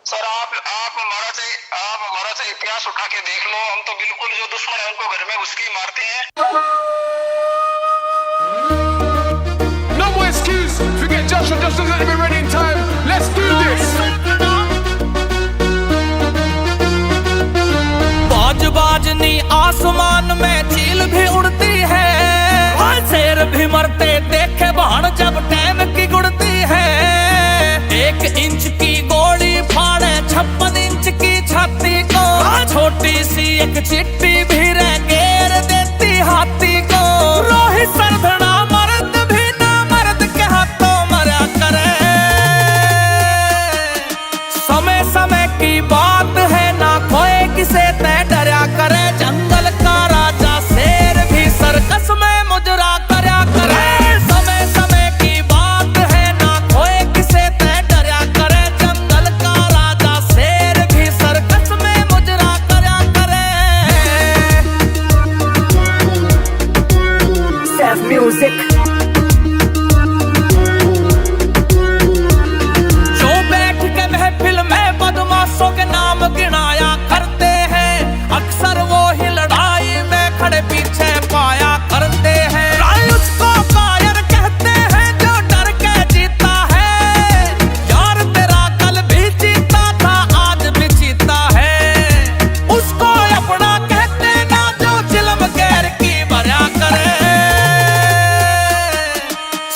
Sir आप हमारा से इतिहास उठा के देख लो, हम तो बिल्कुल जो दुश्मन है उनको घर में घुस के ही मारते हैं। No more excuse. Forget Joshua. Joshua's gonna be ready in time. Let's do this. बाजनी आसमान में चील भी उड़ती है, शेर भी मरते देखे बाण जब टाइम की गुड़ती है। 1 इंच की गोली फाड़े 56 इंच की छाती को, छोटी सी एक चिट्ठी भी रह घेर देती हाथी को। रोहित सरधना मर्द भी ना मर्द के हाथों मरा करे। समय समय की बात है ना कोई किसे तय डरा करे। जंगल का राजा शेर भी सर्कस में मुजरा करया करे। समय समय की बात है ना कोई किसे तय डरा करे। जंगल का राजा शेर भी सर्कस में मुजरा करया करे। Self music. जो बैठ के महफिल में बदमाशों के नाम गिनाया करते हैं, अक्सर वो ही लड़ाई में खड़े पीछे पाया करते हैं। उसको कायर कहते हैं जो डर के जीता है। यार तेरा कल भी जीता था आज भी जीता है। उसको अपना कहते ना जो चिलम गैर की भरा करे।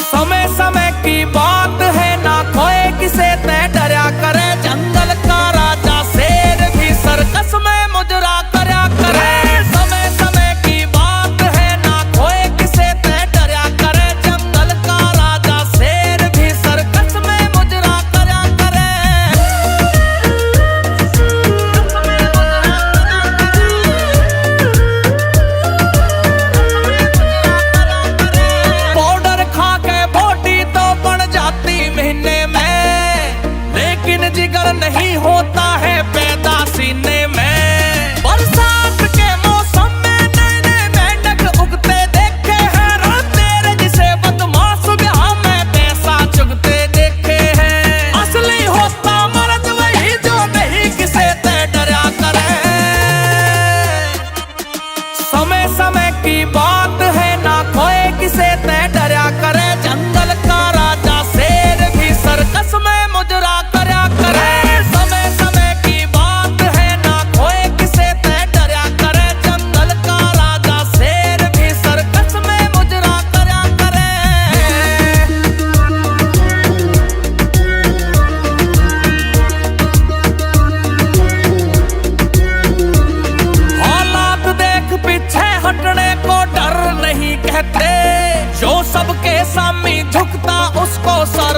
समय समय की बात है ना कोई किसे तय डरा करे। जंगल का राजा शेर भी सर्कस में मुजरा करया करे। समय समय की बात है ना कोई किसे तय डरा करे। जंगल का राजा शेर भी सर्कस में मुजरा करया करे। पाउडर खा के बॉडी तो बन जाती महीने में, लेकिन जिगर नहीं होता है पैदा सीने में। बरसात के मौसम में नए नए मेंढक उगते देखे हैं। तेरे जिसे बदमाश ब्याह में पैसा चुगते देखे हैं। असली होता मर्द वही जो नहीं किसे तय डरा करे। समय समय की बात है ना कोई किसे तय डरा करे। जंगल का राजा शेर भी सर्कस में मुजरा करया करे। समय समय की बात है ना कोई किसे तय डरा करे। जंगल का राजा शेर भी सर्कस में मुजरा करया करे। हालात देख पीछे हटने को डर नहीं कहते। जो सबके सामने झुकता उसको सर